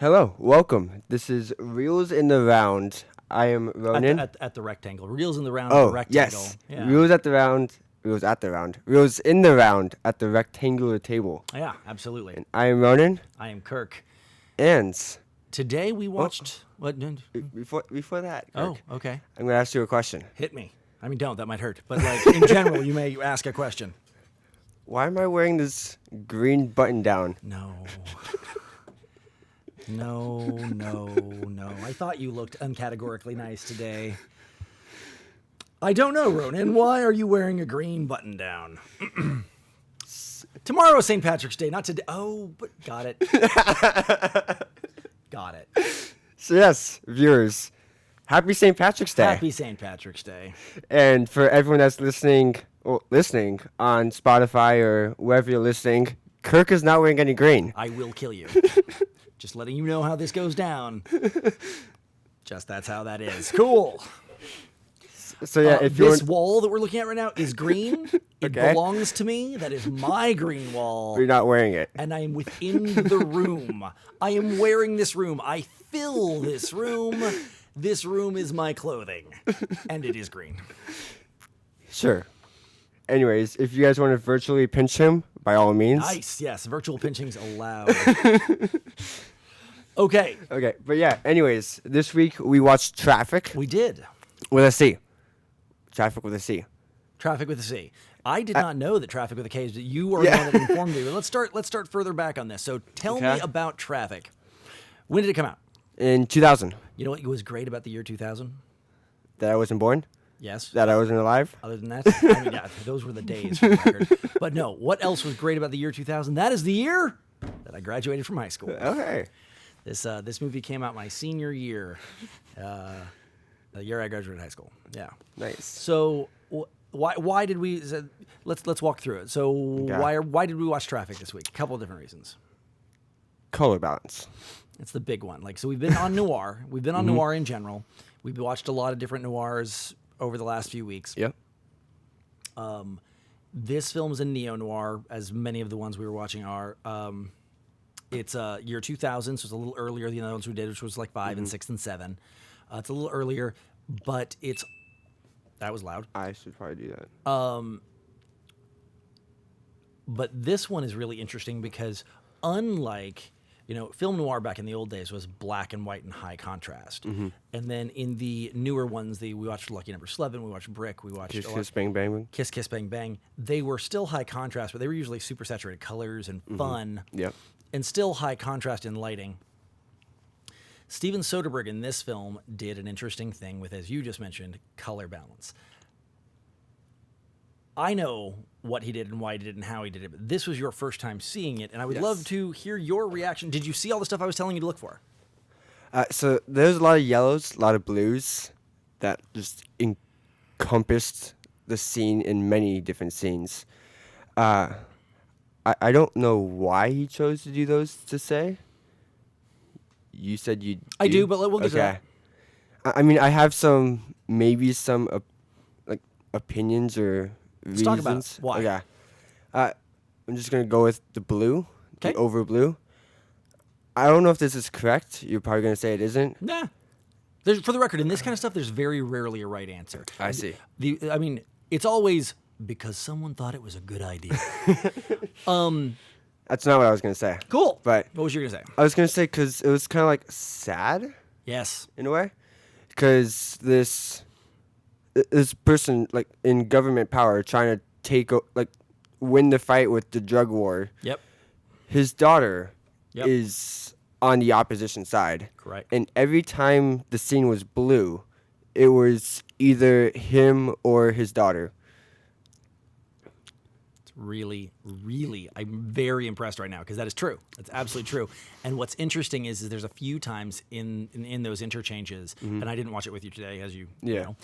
Hello, welcome. This is Reels in the Round. I am Ronan. At the rectangle. Reels in the round at the rectangle. Yes. Yeah. Reels at the round. Reels at the round. Reels in the round at the rectangular table. Yeah, absolutely. And I am Ronan. I am Kirk. And Today we watched what? before that, Kirk, Oh, okay. I'm going to ask you a question. Hit me. I mean, don't. That might hurt. But like in general, you may ask a question. Why am I wearing this green button down? No. No. I thought you looked uncategorically nice today. I don't know, Ronan. Why are you wearing a green button down? Tomorrow is St. Patrick's Day, not today. Oh, but got it. Got it. So yes, viewers, happy St. Patrick's Day. Happy St. Patrick's Day. And for everyone that's listening on Spotify or wherever you're listening, Kirk is not wearing any green. I will kill you. Just letting you know how this goes down. Just that's how that is. Cool. So yeah, if this wall that we're looking at right now is green. It Okay. belongs to me. That is my green wall. you're not wearing it. And I am within the room. I am wearing this room. I fill this room. This room is my clothing. And it is green. Sure. Anyways, if you guys want to virtually pinch him, by all means. Nice. Yes. Virtual pinching's allowed. Okay. Okay, but yeah, anyways, this week we watched Traffic We did. with a C. Traffic with a C. Traffic with a C. I did not know that Traffic with a K is. You are the one that informed me. But let's start further back on this. So tell me Okay. about Traffic. When did it come out? In 2000, You know what was great about the year 2000? that I wasn't born, Yes. that I wasn't alive. Other than that, I mean, yeah, those were the days. For the record. But no, what else was great about the year 2000? That is the year that I graduated from high school. Okay. This movie came out my senior year, the year I graduated high school. Yeah. Nice. So why did we? Let's walk through it. So why did we watch Traffic this week? A couple of different reasons. Color balance. It's the big one. Like, so we've been on noir. We've been on noir in general. We've watched a lot of different noirs over the last few weeks. Yep. This film is a neo-noir, as many of the ones we were watching are. It's year 2000, so it's a little earlier than the other ones we did, which was like 5 and 6 and 7. It's a little earlier, but it's... That was loud. I should probably do that. But this one is really interesting because unlike... film noir back in the old days was black and white and high contrast. And then in the newer ones, we watched Lucky Number 11, we watched Brick, we watched Kiss, kiss, bang, bang. Kiss, Kiss, Bang, Bang. They were still high contrast, but they were usually super saturated colors and fun. Yep. And still high contrast in lighting. Steven Soderbergh in this film did an interesting thing with, as you just mentioned, color balance. I know what he did and why he did it and how he did it, but this was your first time seeing it, and I would love to hear your reaction. Did you see all the stuff I was telling you to look for? So there's a lot of yellows, a lot of blues that just encompassed the scene in many different scenes. I don't know why he chose to do those to say. You said you do? I do, but we'll get to that. I mean, I have some opinions or reasons. Let's talk about it. Why? Okay. I'm just going to go with the blue, the over blue. I don't know if this is correct. You're probably going to say it isn't. Nah. For the record, in this kind of stuff, there's very rarely a right answer. I see. I mean, it's always because someone thought it was a good idea. That's not what I was going to say. Cool. But What was you going to say? I was going to say because it was kind of like sad Yes. in a way. Because this person, like, in government power trying to win the fight with the drug war. Yep. His daughter Yep. is on the opposition side. Correct. And every time the scene was blue, it was either him or his daughter. Really, I'm very impressed right now because that is true. That's absolutely true. And what's interesting is there's a few times in those interchanges, and I didn't watch it with you today, as you know.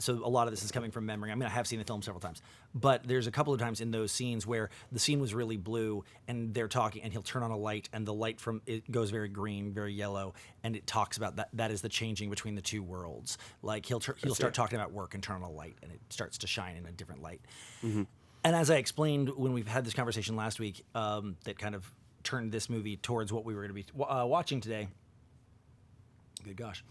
So a lot of this is coming from memory. I mean, I have seen the film several times, but there's a couple of times in those scenes where the scene was really blue, and they're talking, and he'll turn on a light, and the light from it goes very green, very yellow, and it talks about that is the changing between the two worlds. Like he'll start talking about work and turn on a light, and it starts to shine in a different light. And as I explained when we've had this conversation last week, that kind of turned this movie towards what we were going to be watching today. Good gosh.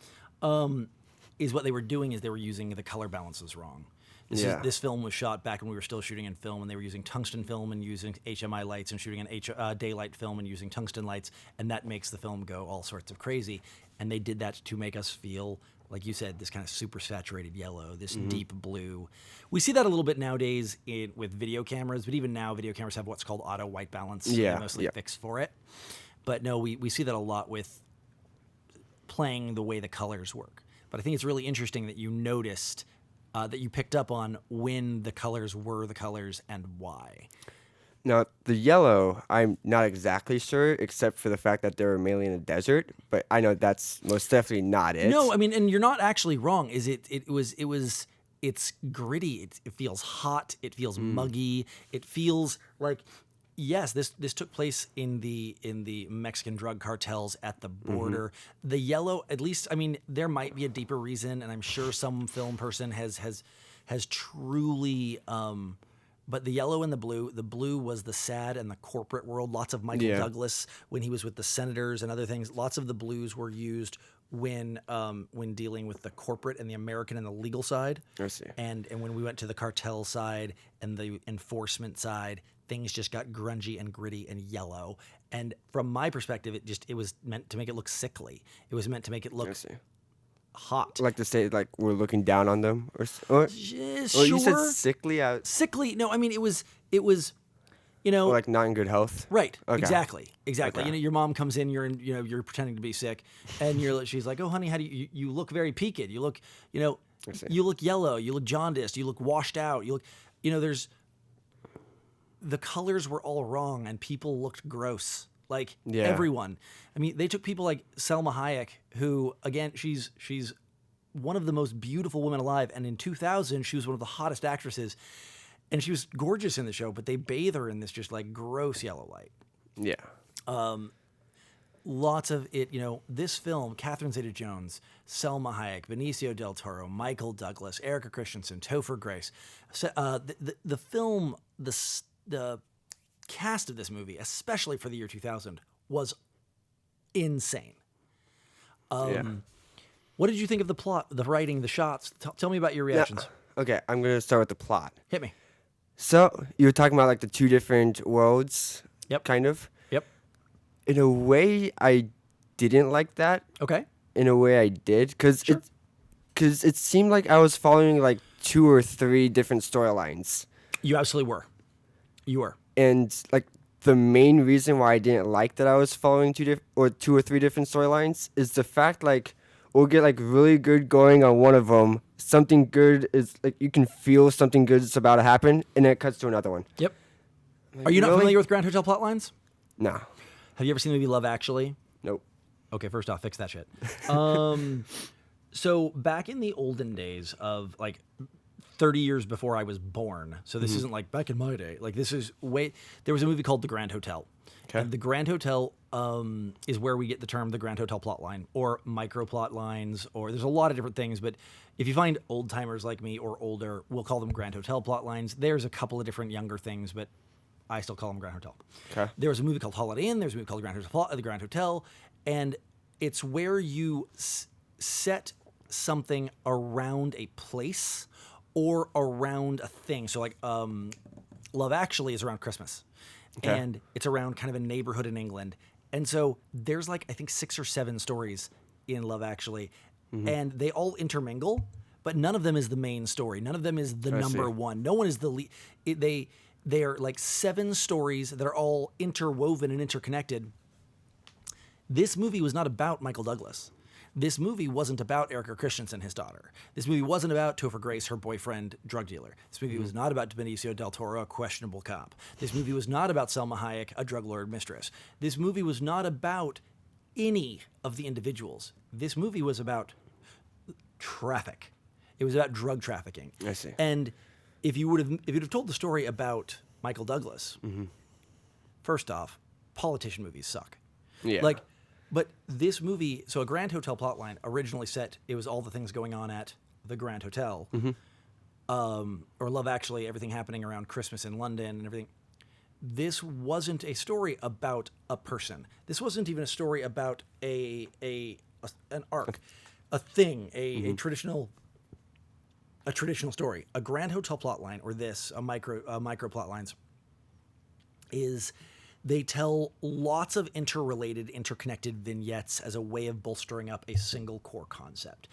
Is what they were doing is they were using the color balances wrong. This film was shot back when we were still shooting in film, and they were using tungsten film and using HMI lights and shooting in daylight film and using tungsten lights, and that makes the film go all sorts of crazy. And they did that to make us feel, like you said, this kind of super saturated yellow, this deep blue. We see that a little bit nowadays with video cameras, but even now video cameras have what's called auto white balance, so they mostly fix for it. But no, we see that a lot with playing the way the colors work. But I think it's really interesting that you noticed, that you picked up on when the colors were the colors and why. Now, the yellow, I'm not exactly sure, except for the fact that they were mainly in a desert. But I know that's most definitely not it. No, I mean, and you're not actually wrong. It's gritty. It feels hot. It feels muggy. It feels like, yes, this took place in the Mexican drug cartels at the border. The yellow, at least, I mean, there might be a deeper reason, and I'm sure some film person has truly. But the yellow and the blue was the sad and the corporate world. Lots of Michael Douglas when he was with the senators and other things. Lots of the blues were used when dealing with the corporate and the American and the legal side. I see. And when we went to the cartel side and the enforcement side, things just got grungy and gritty and yellow. And from my perspective, it was meant to make it look sickly. It was meant to make it look hot. Like to say, like we're looking down on them, or sure. You said sickly. Sickly. No, I mean it was. You know, or like not in good health. Right. Okay. Exactly. Okay. You know, your mom comes in. You're pretending to be sick, and she's like, "Oh, honey, how do you look very peaked? You look, you look yellow. You look jaundiced. You look washed out. You look, there's." The colors were all wrong, and people looked gross. Like everyone. I mean, they took people like Selma Hayek, who again, she's one of the most beautiful women alive, and in 2000, she was one of the hottest actresses, and she was gorgeous in the show. But they bathe her in this just like gross yellow light. Yeah. Lots of it. This film: Catherine Zeta-Jones, Selma Hayek, Benicio del Toro, Michael Douglas, Erica Christensen, Topher Grace. So, the film, the cast of this movie, especially for the year 2000, was insane. What did you think of the plot, the writing, the shots? Tell me about your reactions. Okay, I'm going to start with the plot. Hit me. So, you were talking about like the two different worlds, kind of. Yep. In a way, I didn't like that. Okay. In a way, I did, because it seemed like I was following like 2 or 3 different storylines. You absolutely were. You were. And like the main reason why I didn't like that I was following 2 or 3 different storylines is the fact like we'll get like really good going on one of them. Something good is like you can feel something good is about to happen, and then it cuts to another one. Yep. Like, Are you not familiar with Grand Hotel Plotlines? No. Have you ever seen the movie Love Actually? Nope. Okay, first off, fix that shit. So back in the olden days of like 30 years before I was born. So this isn't like back in my day. Like this is there was a movie called The Grand Hotel. Okay. And The Grand Hotel is where we get the term the Grand Hotel plotline or micro plot lines, or there's a lot of different things. But if you find old timers like me or older, we'll call them Grand Hotel plot lines. There's a couple of different younger things, but I still call them Grand Hotel. Okay. There was a movie called Holiday Inn. There's a movie called The Grand Hotel. And it's where you set something around a place or around a thing. So like Love Actually is around Christmas. Okay. And it's around kind of a neighborhood in England. And so there's like, I think 6 or 7 stories in Love Actually. And they all intermingle, but none of them is the main story. None of them is the number one. No one is the lead. They are like 7 stories that are all interwoven and interconnected. This movie was not about Michael Douglas. This movie wasn't about Erica Christensen, his daughter. This movie wasn't about Topher Grace, her boyfriend, drug dealer. This movie was not about Benicio del Toro, a questionable cop. This movie was not about Selma Hayek, a drug lord mistress. This movie was not about any of the individuals. This movie was about traffic. It was about drug trafficking. I see. And if you'd have told the story about Michael Douglas, first off, politician movies suck. Yeah. But this movie, so a Grand Hotel plotline originally it was all the things going on at the Grand Hotel, or Love Actually, everything happening around Christmas in London and everything. this wasn't a story about a person. This wasn't even a story about an arc, a thing, a traditional story. A Grand Hotel plotline, or a micro plotlines, is they tell lots of interrelated, interconnected vignettes as a way of bolstering up a single core concept.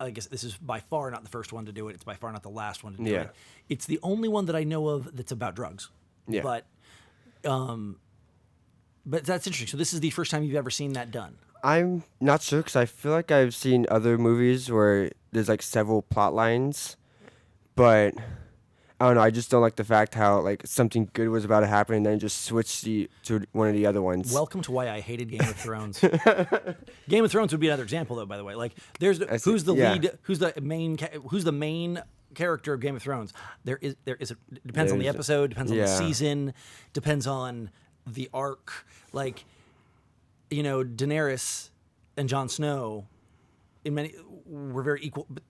I guess this is by far not the first one to do it. It's by far not the last one to do it. It's the only one that I know of that's about drugs. Yeah. But that's interesting. So this is the first time you've ever seen that done. I'm not sure because I feel like I've seen other movies where there's like several plot lines, but I don't know. I just don't like the fact how like something good was about to happen and then just switched to one of the other ones. Welcome to why I hated Game of Thrones. Game of Thrones would be another example, though. By the way, like who's the lead? Who's the main character of Game of Thrones? Depends on the episode, depends on the season, depends on the arc. Like, Daenerys and Jon Snow, were very equal, but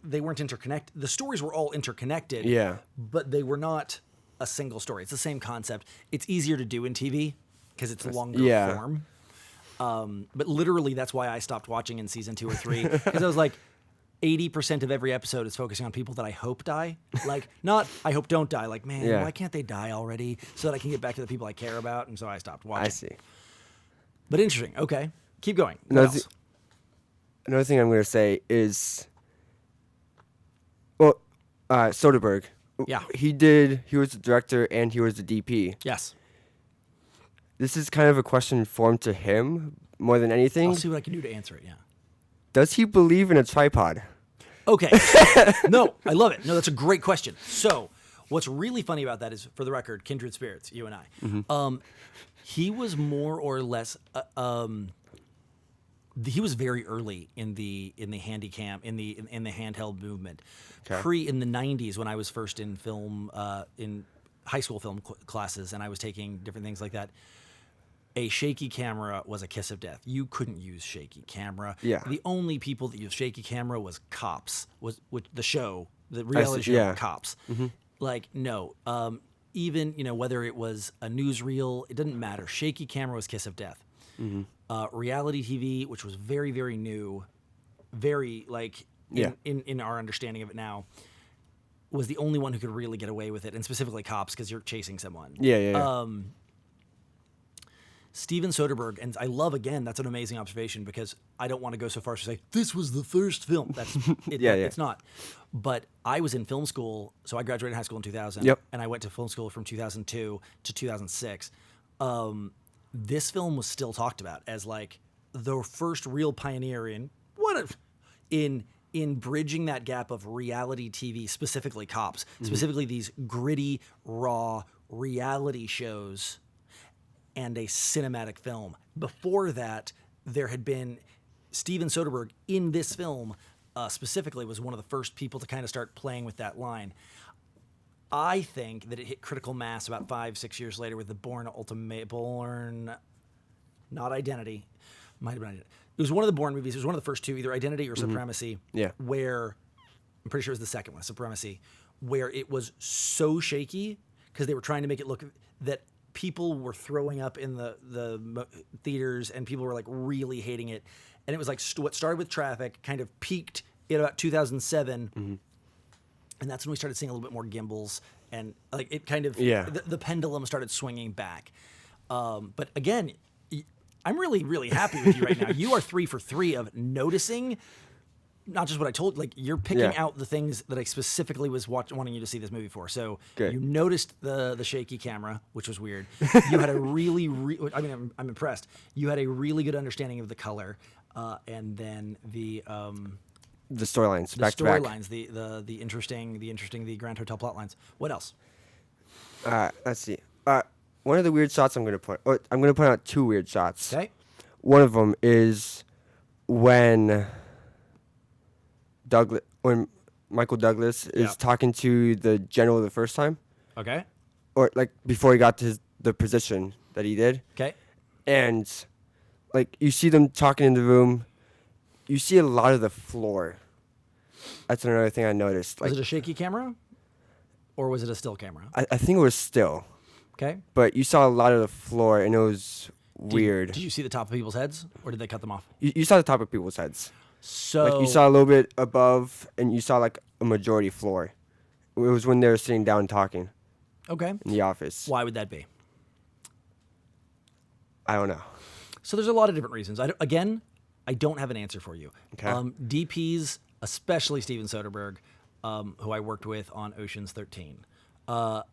they weren't interconnected. The stories were all interconnected, but they were not a single story. It's the same concept. It's easier to do in TV because it's longer form. But literally, that's why I stopped watching in season 2 or 3, because I was like, 80% of every episode is focusing on people that I hope die. Like, not I hope don't die. Like, man, why can't they die already so that I can get back to the people I care about? And so I stopped watching. I see. But interesting. Okay. Keep going. What else? Another thing I'm going to say is, Soderbergh. Yeah. He was the director and he was the DP. Yes. This is kind of a question formed to him more than anything. I'll see what I can do to answer it, yeah. Does he believe in a tripod? Okay. No, I love it. No, that's a great question. So, what's really funny about that is, for the record, kindred spirits, you and I. Mm-hmm. He was more or less. He was very early in the handycam in the handheld movement. Okay. In the 90s, when I was first in film in high school film classes, and I was taking different things like that. A shaky camera was a kiss of death. You couldn't use shaky camera. Yeah. The only people that used shaky camera was Cops. The reality show Cops. Mm-hmm. Like, no. Even, whether it was a newsreel, it didn't matter. Shaky camera was kiss of death. Mm-hmm. Reality TV, which was very, very new, very in our understanding of it now, was the only one who could really get away with it, and specifically Cops, because you're chasing someone. Yeah. Steven Soderbergh, and I love, again, that's an amazing observation, because I don't want to go so far as to say, this was the first film. That's It's not. But I was in film school, so I graduated high school in 2000, and I went to film school from 2002 to 2006. This film was still talked about as like the first real pioneer in bridging that gap of reality TV, specifically Cops, specifically these gritty, raw reality shows, and a cinematic film. Before that, there had been Steven Soderbergh in this film specifically was one of the first people to kind of start playing with that line. I think that it hit critical mass about 5-6 years later with the Bourne, not Identity, might have been Identity. It was one of the Bourne movies. It was one of the first two, either Identity or Supremacy. Yeah. Where, I'm pretty sure it was the second one, Supremacy, where it was so shaky because they were trying to make it look that people were throwing up in the theaters and people were like really hating it. And it was like what started with Traffic kind of peaked in about 2007. Mm-hmm. And that's when we started seeing a little bit more gimbals, and like it kind of the pendulum started swinging back. But again, I'm really, really happy with you right now. You are 3 for 3 of noticing, not just what I told. Like, you're picking out the things that I specifically was wanting you to see this movie for. So you noticed the shaky camera, which was weird. You had a I'm impressed. You had a really good understanding of the color, and then the storylines, back to back. The interesting Grand Hotel plotlines. What else? Let's see. One of the weird shots I'm going to point out 2 weird shots. Okay. One of them is when Michael Douglas is talking to the general the first time. Okay. Or like before he got to the position that he did. Okay. And like you see them talking in the room. You see a lot of the floor. That's another thing I noticed. Like, was it a shaky camera? Or was it a still camera? I think it was still, Okay. but you saw a lot of the floor, and it was weird. Did you see the top of people's heads, or did they cut them off? You saw the top of people's heads. So Like you saw a little bit above, and you saw like a majority floor. It was when they were sitting down talking okay. in the office. Why would that be? I don't know. So there's a lot of different reasons. I don't have an answer for you. Okay. DPs, especially Steven Soderbergh, who I worked with on Ocean's 13. We're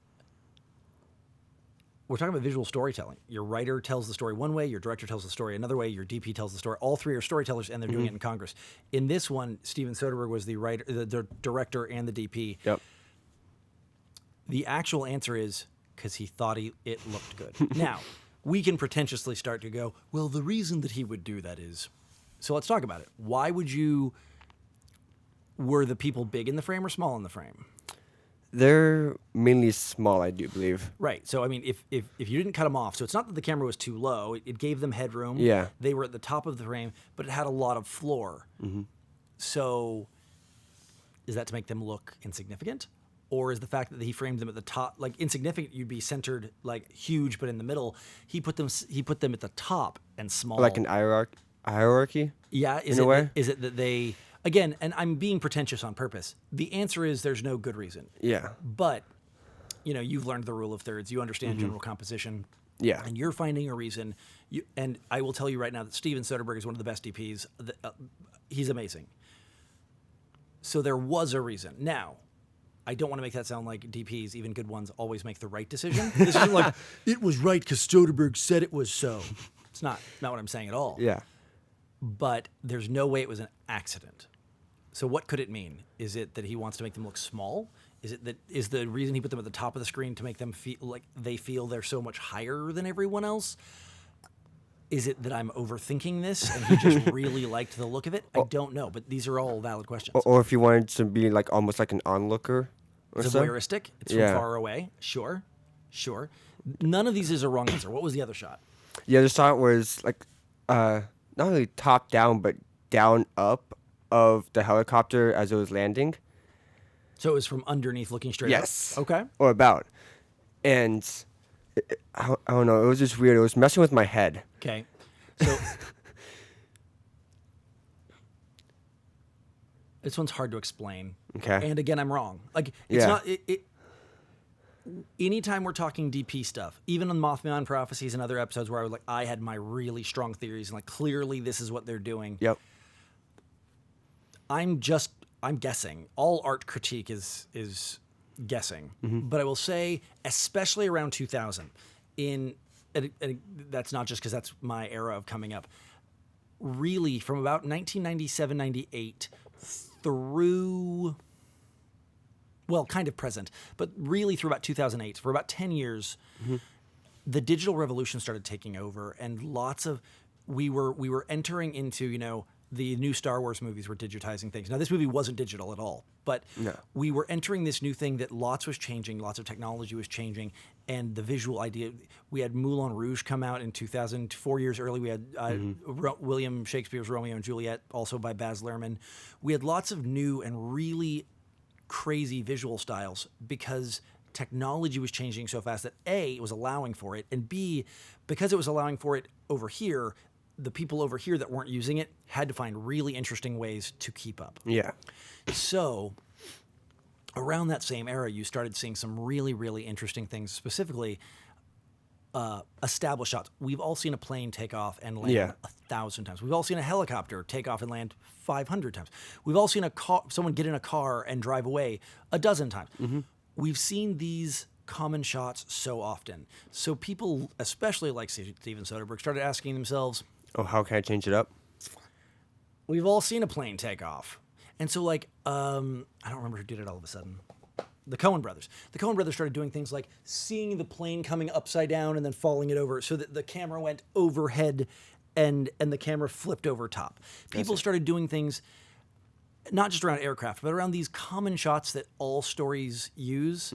talking about visual storytelling. Your writer tells the story one way, your director tells the story another way, your DP tells the story. All three are storytellers, and they're doing it in Congress. In this one, Steven Soderbergh was the writer, the director, and the DP. Yep. The actual answer is because he thought it looked good. Now, we can pretentiously start to go, well, the reason that he would do that is... So let's talk about it. Why would you... Were the people big in the frame or small in the frame? They're mainly small, I do believe. Right. So, I mean, if you didn't cut them off, so it's not that the camera was too low. It gave them headroom. Yeah. They were at the top of the frame, but it had a lot of floor. So is that to make them look insignificant? Or is the fact that he framed them at the top, like insignificant, you'd be centered, like huge, but in the middle. He put them at the top and small. Like an hierarchy? Yeah. In a way? Is it that they... Again, and I'm being pretentious on purpose. The answer is there's no good reason. Yeah. But, you've learned the rule of thirds. You understand general composition. Yeah. And you're finding a reason. And I will tell you right now that Steven Soderbergh is one of the best DPs. He's amazing. So there was a reason. Now, I don't want to make that sound like DPs, even good ones, always make the right decision. This isn't like, it was right because Soderbergh said it was so. It's not what I'm saying at all. Yeah. But there's no way it was an accident. So what could it mean? Is it that he wants to make them look small? Is the reason he put them at the top of the screen to make them feel like they feel they're so much higher than everyone else? Is it that I'm overthinking this and he just really liked the look of it? I don't know, but these are all valid questions. Or if you wanted to be like almost like an onlooker or It's something. voyeuristic. It's from far away. Sure. None of these is a wrong answer. What was the other shot? The other shot was like not really top down, but down up of the helicopter as it was landing. So it was from underneath looking straight Yes. up? Okay. Or about. And I don't know. It was just weird. It was messing with my head. Okay. So this one's hard to explain. Okay. And again, I'm wrong. Like it's Yeah. not. Anytime we're talking DP stuff, even on Mothman Prophecies and other episodes where I had my really strong theories and like clearly this is what they're doing. Yep. I'm guessing. All art critique is guessing. But I will say, especially around 2000, and that's not just because that's my era of coming up. Really, from about 1997, 98 through, well, kind of present, but really through about 2008, for about 10 years, the digital revolution started taking over, and we were entering into, the new Star Wars movies were digitizing things. Now, this movie wasn't digital at all, but we were entering this new thing that lots was changing, lots of technology was changing, and the visual idea. We had Moulin Rouge come out in 2000. 4 years early, we had William Shakespeare's Romeo and Juliet, also by Baz Luhrmann. We had lots of new and really crazy visual styles because technology was changing so fast that A, it was allowing for it, and B, because it was allowing for it over here, the people over here that weren't using it had to find really interesting ways to keep up. Yeah. So around that same era, you started seeing some really, really interesting things, specifically established shots. We've all seen a plane take off and land 1,000 times. We've all seen a helicopter take off and land 500 times. We've all seen someone get in a car and drive away 12 times. We've seen these common shots so often. So people, especially like Steven Soderbergh, started asking themselves, Oh, how can I change it up? we've all seen a plane take off. And so I don't remember who did it all of a sudden. The Coen brothers. The Coen brothers started doing things like seeing the plane coming upside down and then falling it over so that the camera went overhead and the camera flipped over top. People started doing things not just around aircraft, but around these common shots that all stories use,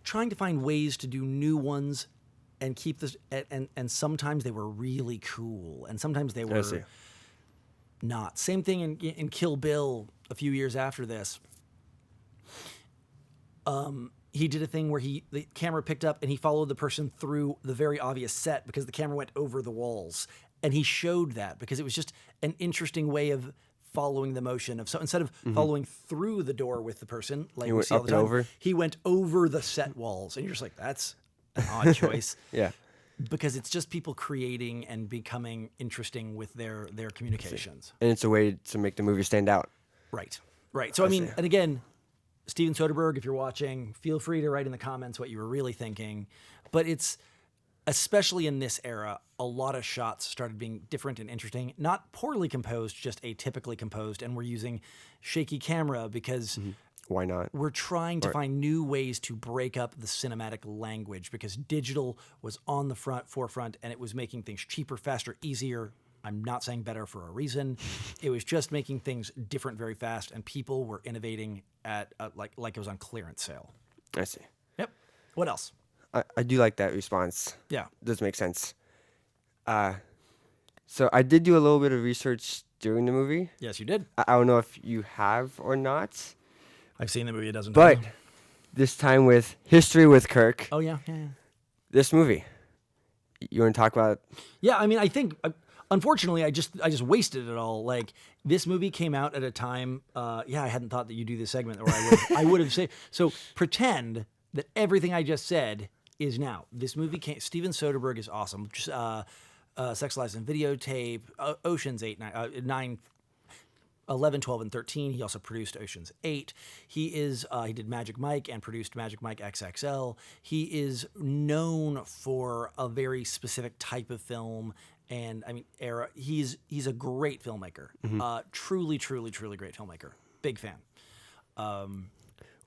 trying to find ways to do new ones and keep this. And sometimes they were really cool, and sometimes they were not. Same thing in Kill Bill a few years after this. he did a thing where the camera picked up and he followed the person through the very obvious set because the camera went over the walls, and he showed that because it was just an interesting way of following the motion of, so instead of following through the door with the person like we see all the time, he went over the set walls, and you're just like, that's an odd choice. Yeah. Because it's just people creating and becoming interesting with their communications. And it's a way to make the movie stand out. Right. So, I mean, and again, Steven Soderbergh, if you're watching, feel free to write in the comments what you were really thinking. But it's, especially in this era, a lot of shots started being different and interesting. Not poorly composed, just atypically composed. And we're using shaky camera because... Why not? We're trying to find new ways to break up the cinematic language because digital was on the forefront, and it was making things cheaper, faster, easier. I'm not saying better for a reason. It was just making things different very fast, and people were innovating at like it was on clearance sale. I see. Yep. What else? I do like that response. Yeah. Does make sense. So I did do a little bit of research during the movie. Yes, you did. I don't know if you have or not. I've seen the movie a dozen But times. this time with History with Kirk. Oh, yeah. This movie. You want to talk about it? Yeah, I mean, I think, unfortunately, I just wasted it all. Like, this movie came out at a time, I hadn't thought that you'd do this segment, or I would have said, so pretend that everything I just said is now. This movie Steven Soderbergh is awesome. Sex, Lies, and Videotape, Ocean's 8, 9, 11, 12, and 13. He also produced Ocean's 8. He did Magic Mike and produced Magic Mike XXL. He is known for a very specific type of film and, I mean, era. He's a great filmmaker. Truly, truly, truly great filmmaker. Big fan. Well,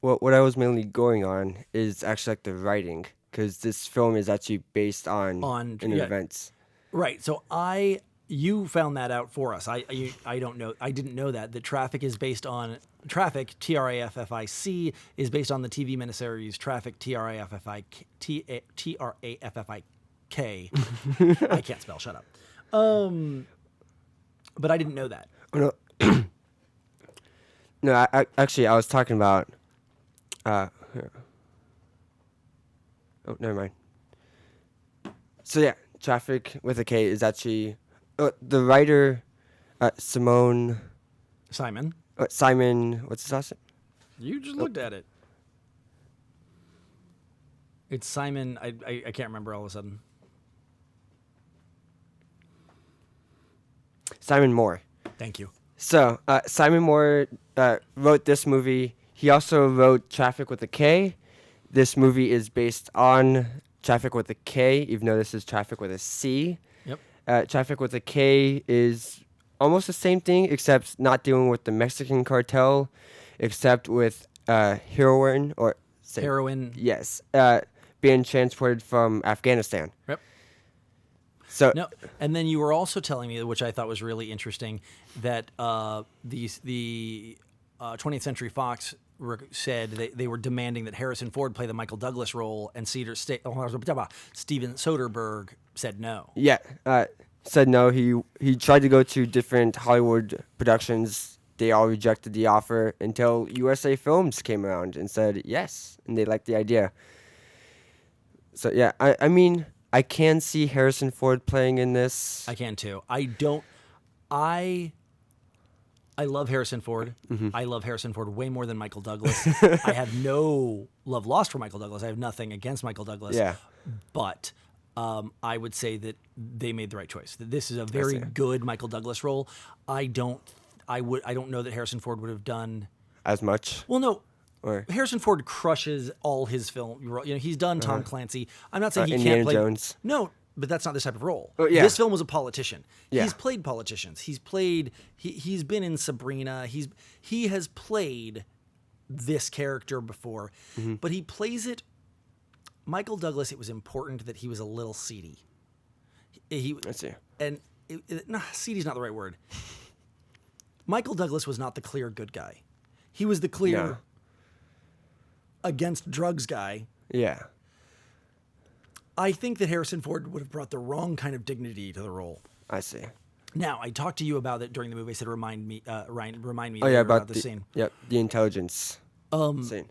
what I was mainly going on is actually like the writing, because this film is actually based on events. Right. So you found that out for us. I don't know. I didn't know that. The Traffic is based on Traffic, Traffic, is based on the TV miniseries Traffic, Traffic. I can't spell. Shut up. But I didn't know that. Oh, no. No, I was talking about. Here. Oh, never mind. So yeah, Traffic with a K is actually the writer, Simon. What's his last name? You just looked at it. It's Simon. I can't remember all of a sudden. Simon Moore. Thank you. So Simon Moore wrote this movie. He also wrote Traffic with a K. This movie is based on Traffic with a K, even though this is Traffic with a C. Yep. Traffic with a K is almost the same thing, except not dealing with the Mexican cartel, except with heroin. Yes. Being transported from Afghanistan. Yep. So no, and then you were also telling me, which I thought was really interesting, that the 20th Century Fox said they were demanding that Harrison Ford play the Michael Douglas role, and Steven Soderbergh said no. Yeah, said no. He tried to go to different Hollywood productions. They all rejected the offer until USA Films came around and said yes, and they liked the idea. So yeah, I mean, I can see Harrison Ford playing in this. I can too. I love Harrison Ford. Mm-hmm. I love Harrison Ford way more than Michael Douglas. I have no love lost for Michael Douglas. I have nothing against Michael Douglas. Yeah. But I would say that they made the right choice. That this is a very good Michael Douglas role. I don't know that Harrison Ford would have done as much. Well, no. Harrison Ford crushes all his film. You know, he's done Tom Clancy. I'm not saying he Indiana can't play. Jones. No, but that's not this type of role. Oh, yeah. This film was a politician. Yeah. He's played politicians. He's been in Sabrina. He has played this character before, but he plays it. Michael Douglas, it was important that he was a little seedy. I see. And seedy is not the right word. Michael Douglas was not the clear good guy. He was the clear against drugs guy. Yeah. I think that Harrison Ford would have brought the wrong kind of dignity to the role. I see. Now, I talked to you about it during the movie. I said, remind me about the scene. Yep, the intelligence scene.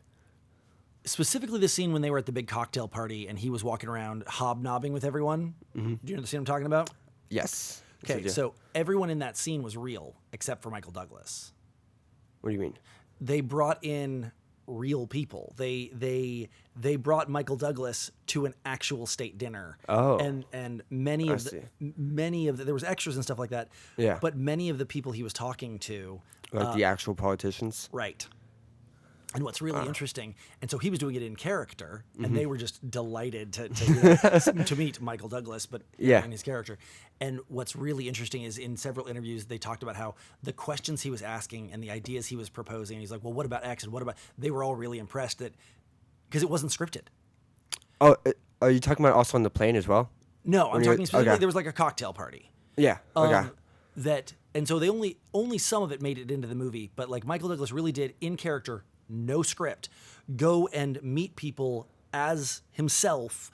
specifically the scene when they were at the big cocktail party and he was walking around hobnobbing with everyone. Do you know the scene I'm talking about? Yes. Okay, Yes, I do. so everyone in that scene was real except for Michael Douglas. What do you mean? They brought in real people. They brought Michael Douglas to an actual state dinner. Oh. And many of the there was extras and stuff like that. Yeah. But many of the people he was talking to, Like the actual politicians? right. And what's really interesting, and so he was doing it in character, and they were just delighted to meet Michael Douglas, but Yeah. in his character. And what's really interesting is in several interviews they talked about how the questions he was asking and the ideas he was proposing. He's like, well, what about X and what about? They were all really impressed that because it wasn't scripted. Oh, are you talking about also on the plane as well? No, I'm When talking you- specifically. okay. There was like a cocktail party. Yeah. Okay. And so they only some of it made it into the movie, but like Michael Douglas really did in character, no script, go and meet people as himself,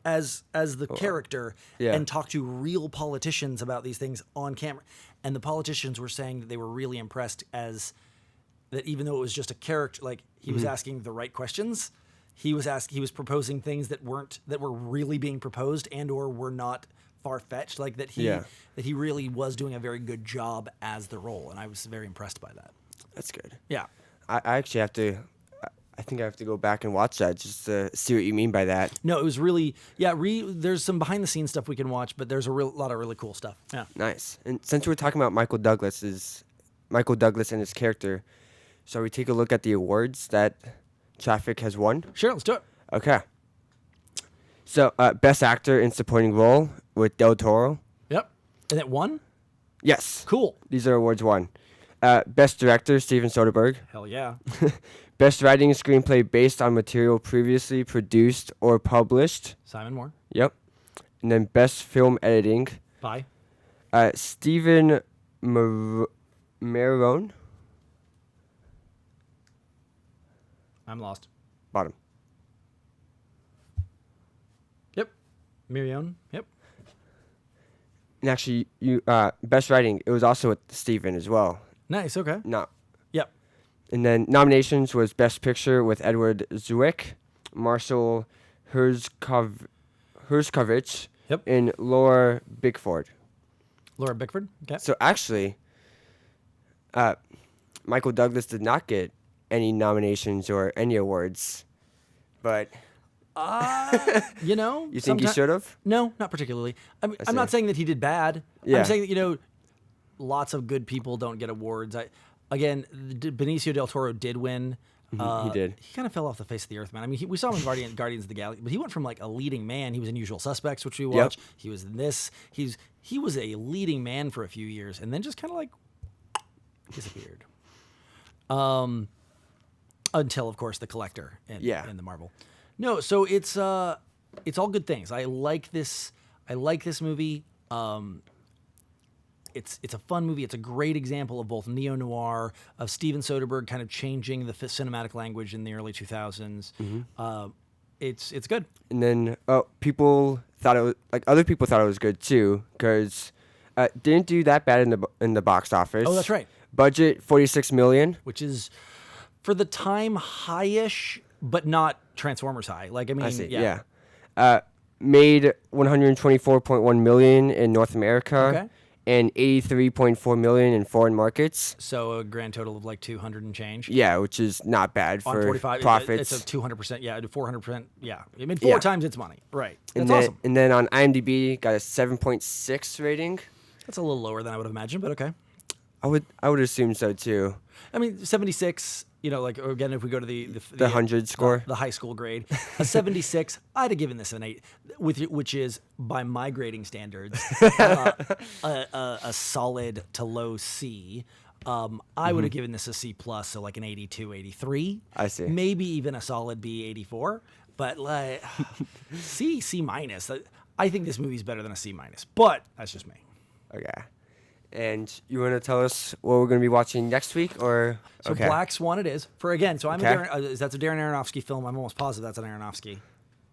as the character, Yeah. and talk to real politicians about these things on camera. And the politicians were saying that they were really impressed as that even though it was just a character, like he was asking the right questions, he was proposing things that were really being proposed and or were not far-fetched, like that he really was doing a very good job as the role, and I was very impressed by that. That's good. Yeah. I actually have to. I think I have to go back and watch that just to see what you mean by that. No, it was really there's some behind-the-scenes stuff we can watch, but there's a lot of really cool stuff. Yeah. Nice. And since we're talking about Michael Douglas and his character, shall we take a look at the awards that Traffic has won? Sure, let's do it. Okay. So, Best Actor in Supporting Role with Del Toro. Yep. And it won? Yes. Cool. These are awards won. Best Director, Steven Soderbergh. Hell yeah. Best Writing Screenplay based on material previously produced or published. Simon Moore. Yep. And then Best Film Editing, Bye. Stephen Marone. I'm lost. Bottom. Yep. Miriam. Yep. And actually, you Best Writing, it was also with Stephen as well. Nice. Okay. No. Yep. And then nominations was Best Picture with Edward Zwick, Marshall Herskovich, Yep. and Laura Bickford. Laura Bickford. Okay. So actually, Michael Douglas did not get any nominations or any awards, but You know, you think he should have? No, not particularly. I'm not see. saying that he did bad. Yeah. I'm saying that lots of good people don't get awards. Benicio del Toro did win. He did. He kind of fell off the face of the earth, man. I mean, we saw him in Guardians of the Galaxy, but he went from like a leading man. He was in Usual Suspects, which we watched. He was in this. He was a leading man for a few years, and then just kind of like disappeared. Until, of course, The Collector in the Marvel. No, so it's all good things. I like this movie. It's a fun movie. It's a great example of both neo-noir, of Steven Soderbergh kind of changing the cinematic language in the early 2000s. It's good. And then people thought it was other people thought it was good too because didn't do that bad in the box office. Oh, that's right. Budget $46 million. Which is for the time high-ish, but not Transformers high. Like I see. Yeah. Made $124.1 million in North America. Okay. And $83.4 million in foreign markets. So a grand total of like 200 and change. Yeah, which is not bad On for 45, profits. It's a 200%. Yeah, 400%. Yeah, I mean four times its money. Right. That's then, awesome. And then on IMDb, got a 7.6 rating. That's a little lower than I would have imagined, but okay. I would assume so too. I mean, 76. Like again, if we go to the 100 score, the high school grade, a 76, I'd have given this an 8, which is by my grading standards a solid to low C. I would have given this a C plus, so like an 82, 83. I see. Maybe even a solid B, 84. But like C minus. I think this movie's better than a C minus, but that's just me. Okay. And you want to tell us what we're going to be watching next week, or So Black Swan it is. So I'm Okay. that's a Darren Aronofsky film. I'm almost positive that's an Aronofsky.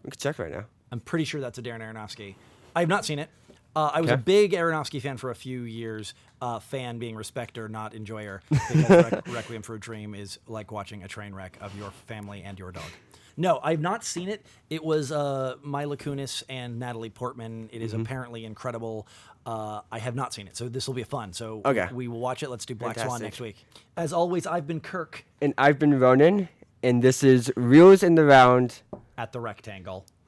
we can check right now. I'm pretty sure that's a Darren Aronofsky. I have not seen it. I was a Okay. big Aronofsky fan for a few years. Fan being respecter, not enjoyer, because Requiem for a Dream is like watching a train wreck of your family and your dog. No, I've not seen it. It was Mila Kunis and Natalie Portman. It is apparently incredible. I have not seen it, so this will be fun. So Okay. we will watch it. Let's do Black Swan Fantastic. next week. As always, I've been Kirk And I've been Ronan, and this is Reels in the Round. at the Rectangle.